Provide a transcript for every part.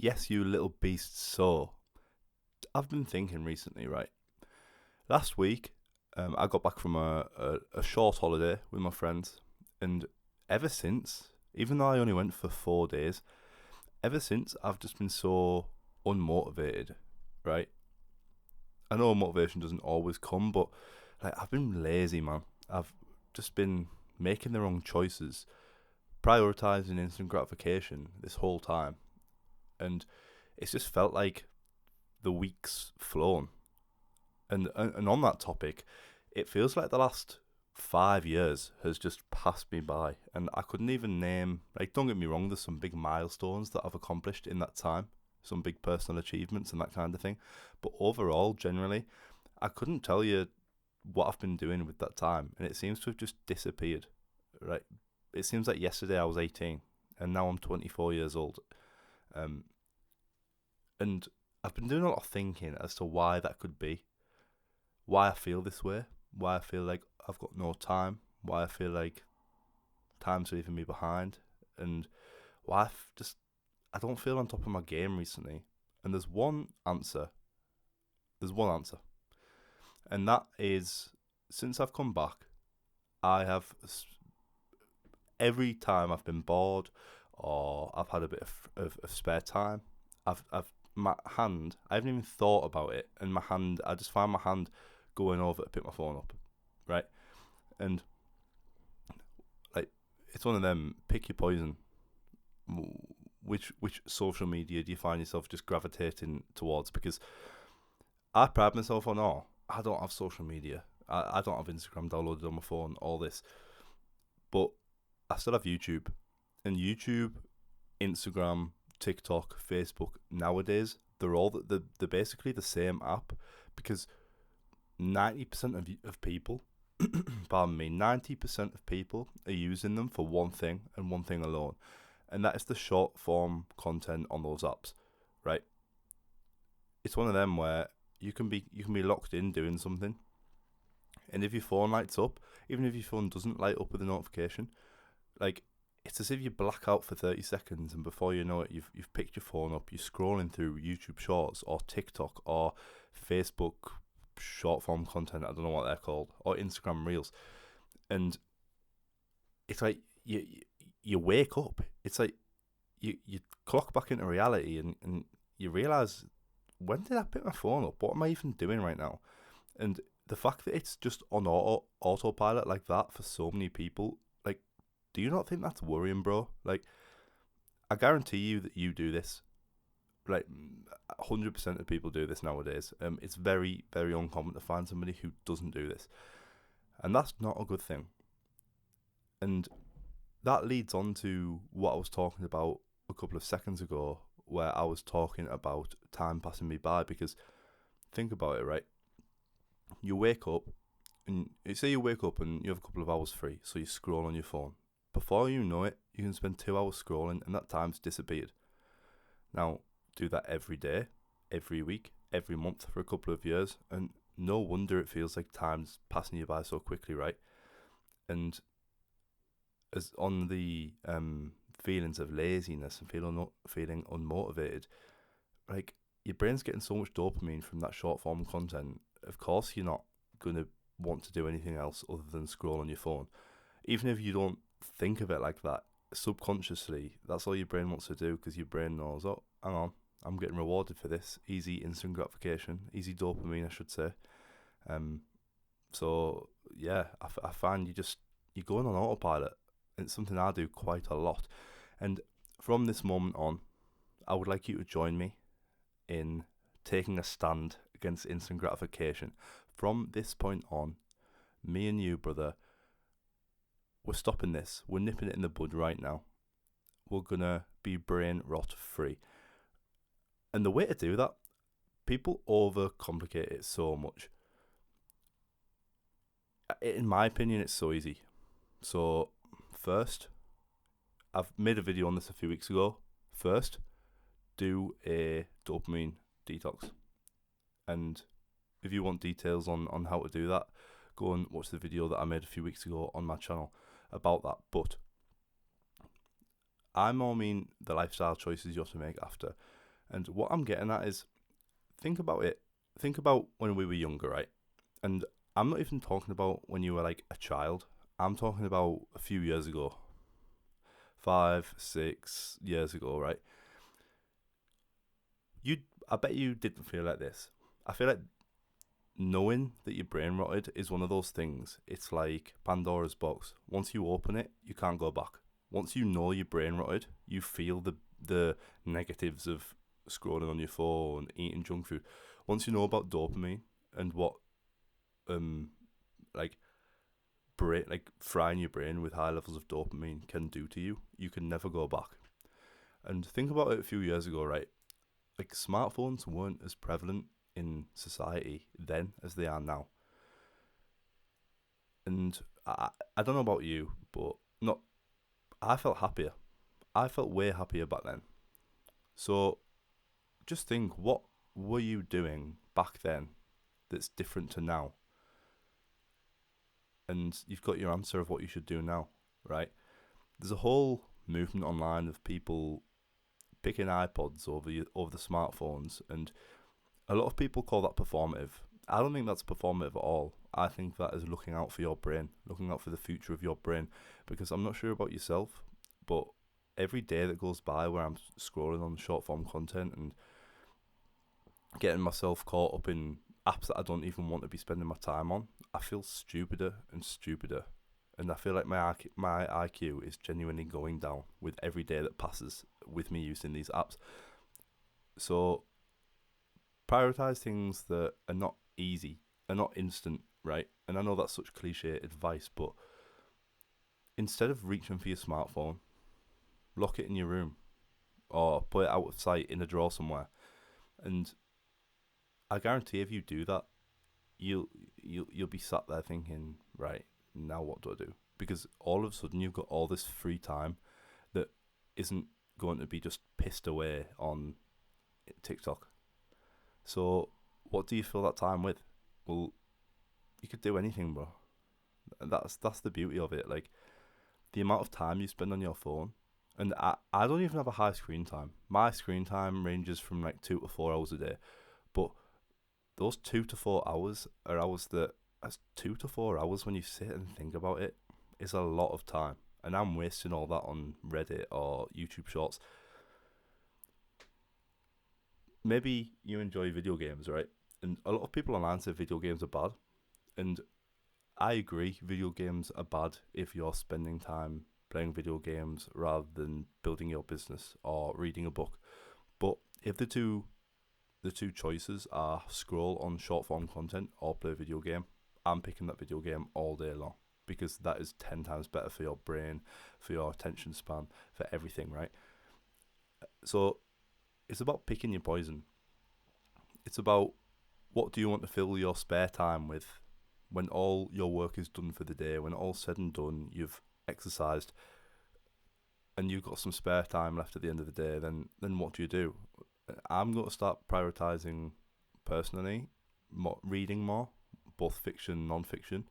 Yes, you little beast. So, I've been thinking recently, right? Last week, I got back from a short holiday with my friends, and ever since, even though I only went for 4 days, ever since I've just been so unmotivated, right? I know motivation doesn't always come, but like I've been lazy, man. I've just been making the wrong choices, prioritizing instant gratification this whole time, and it's just felt like the week's flown. And on that topic, it feels like the last 5 years has just passed me by, and I couldn't even name. Like, don't get me wrong, there's some big milestones that I've accomplished in that time, some big personal achievements and that kind of thing. But overall, generally, I couldn't tell you what I've been doing with that time, and it seems to have just disappeared. Right? It seems like yesterday I was 18, and now I'm 24 years old. Um, and I've been doing a lot of thinking as to why that could be, why I feel this way, why I feel like I've got no time, why I feel like time's leaving me behind, and why I don't feel on top of my game recently. And there's one answer, and that is since I've come back, I have every time I've been bored or I've had a bit of spare time, I've my hand, I haven't even thought about it, and my hand, I just find my hand going over to pick my phone up, right? And like, it's one of them, pick your poison. Which social media do you find yourself just gravitating towards? Because I pride myself on, I don't have social media. I don't have Instagram downloaded on my phone, all this. But I still have YouTube. And YouTube, Instagram, TikTok, Facebook, nowadays, they're basically the same app, because 90% of people, pardon me, 90% of people are using them for one thing and one thing alone, and that is the short form content on those apps, right? It's one of them where you can be locked in doing something, and if your phone lights up, even if your phone doesn't light up with a notification, like, it's as if you black out for 30 seconds, and before you know it, you've picked your phone up, you're scrolling through YouTube Shorts or TikTok or Facebook short form content, I don't know what they're called, or Instagram Reels, and it's like you wake up. It's like you clock back into reality, and you realise, when did I pick my phone up? What am I even doing right now? And the fact that it's just on autopilot like that for so many people, like, do you not think that's worrying, bro? Like, I guarantee you that you do this. Like, 100% of people do this nowadays. It's very, very uncommon to find somebody who doesn't do this, and that's not a good thing. And that leads on to what I was talking about a couple of seconds ago, where I was talking about time passing me by. Because think about it, right? You wake up, and say you wake up and you have a couple of hours free, so you scroll on your phone. Before you know it, you can spend 2 hours scrolling, and that time's disappeared. Now, do that every day, every week, every month for a couple of years, and no wonder it feels like time's passing you by so quickly, right? And as on the feelings of laziness and feeling unmotivated, like, your brain's getting so much dopamine from that short form content. Of course, you're not gonna want to do anything else other than scroll on your phone, even if you don't think of it like that. Subconsciously, that's all your brain wants to do, because your brain knows, oh, hang on, I'm getting rewarded for this. Easy instant gratification, easy dopamine, I should say. So yeah, I find you're going on autopilot, and it's something I do quite a lot. And from this moment on, I would like you to join me in taking a stand against instant gratification. From this point on, me and you, brother, we're stopping this. We're nipping it in the bud right now. We're gonna be brain rot free. And the way to do that, people overcomplicate it so much. In my opinion, it's so easy. So, first, I've made a video on this a few weeks ago. First, do a dopamine detox. And if you want details on how to do that, go and watch the video that I made a few weeks ago on my channel about that. But I more mean the lifestyle choices you have to make after. And what I'm getting at is, think about it. Think about when we were younger, right? And I'm not even talking about when you were like a child. I'm talking about a few years ago, 5, 6 years ago, right? You, I bet you didn't feel like this. I feel like knowing that your brain rotted is one of those things. It's like Pandora's box. Once you open it, you can't go back. Once you know your brain rotted, you feel the negatives of scrolling on your phone, eating junk food. Once you know about dopamine and what um like like frying your brain with high levels of dopamine can do to you, you can never go back. And think about it a few years ago, right? Like smartphones weren't as prevalent in society then as they are now. And I don't know about you, but not I felt happier. I felt way happier back then. So just think, what were you doing back then that's different to now? And you've got your answer of what you should do now, right? There's a whole movement online of people picking iPods over the smartphones, and a lot of people call that performative. I don't think that's performative at all. I think that is looking out for your brain, looking out for the future of your brain. Because I'm not sure about yourself, but every day that goes by where I'm scrolling on short form content and getting myself caught up in apps that I don't even want to be spending my time on, I feel stupider and stupider. And I feel like my IQ is genuinely going down with every day that passes with me using these apps. So prioritize things that are not easy, are not instant, right? And I know that's such cliche advice, but instead of reaching for your smartphone, lock it in your room or put it out of sight in a drawer somewhere. And I guarantee if you do that, you'll be sat there thinking, right, now what do I do? Because all of a sudden you've got all this free time that isn't going to be just pissed away on TikTok. So what do you fill that time with? Well, you could do anything, bro. And that's the beauty of it. Like the amount of time you spend on your phone. And I don't even have a high screen time. My screen time ranges from like 2 to 4 hours a day. But those 2 to 4 hours are hours that's 2 to 4 hours when you sit and think about it, is a lot of time. And I'm wasting all that on Reddit or YouTube Shorts. Maybe you enjoy video games, right? And a lot of people online say video games are bad. And I agree, video games are bad if you're spending time playing video games rather than building your business or reading a book. But if the two choices are scroll on short form content or play a video game, I'm picking that video game all day long because that is 10 times better for your brain, for your attention span, for everything, right? So it's about picking your poison. It's about what do you want to fill your spare time with when all your work is done for the day, when all's said and done, you've exercised and you've got some spare time left at the end of the day, then what do? I'm going to start prioritizing personally, reading more, both fiction, non-fiction,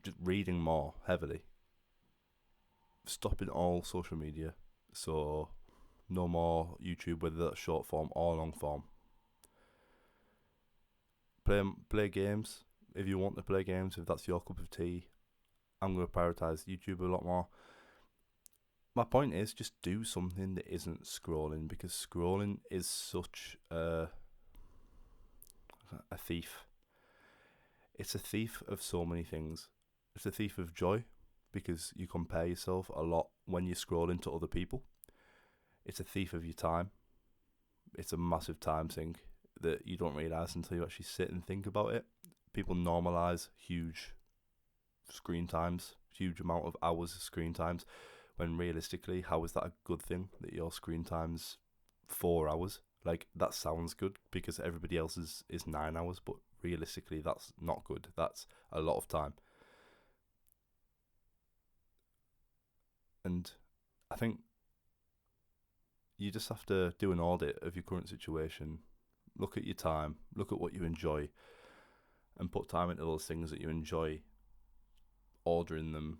just reading more heavily, stopping all social media, so no more YouTube, whether that's short form or long form. Play games if you want to play games, if that's your cup of tea. I'm going to prioritize YouTube a lot more. My point is just do something that isn't scrolling, because scrolling is such a thief. It's a thief of so many things. It's a thief of joy because you compare yourself a lot when you're scrolling to other people. It's a thief of your time. It's a massive time sink that you don't realise until you actually sit and think about it. People normalise huge screen times, huge amount of hours of screen times, when realistically, how is that a good thing that your screen time's 4 hours? Like, that sounds good because everybody else is 9 hours, but realistically, that's not good. That's a lot of time. And I think you just have to do an audit of your current situation, look at your time, look at what you enjoy, and put time into those things that you enjoy, ordering them,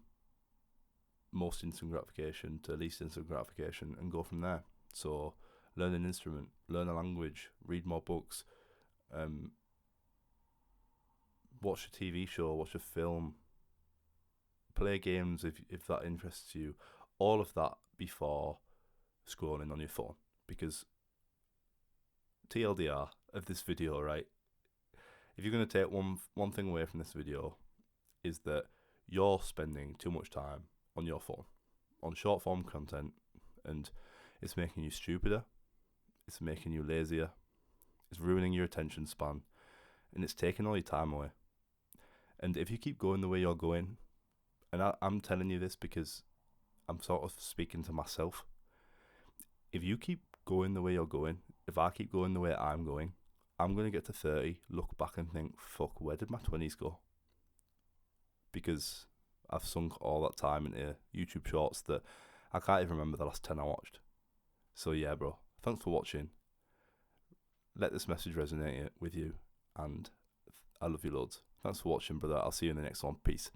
most instant gratification to least instant gratification and go from there. So learn an instrument, learn a language, read more books, watch a TV show, watch a film, play games if that interests you. All of that before scrolling on your phone. Because TLDR of this video, right? If you're going to take one thing away from this video, is that you're spending too much time on your phone, on short form content, and it's making you stupider, it's making you lazier, it's ruining your attention span, and it's taking all your time away. And if you keep going the way you're going, and I'm telling you this because I'm sort of speaking to myself, if you keep going the way you're going, if I keep going the way I'm going to get to 30, look back and think, fuck, where did my 20s go? Because I've sunk all that time into YouTube shorts that I can't even remember the last 10 I watched. So yeah, bro, thanks for watching. Let this message resonate with you, and I love you loads. Thanks for watching, brother. I'll see you in the next one. Peace.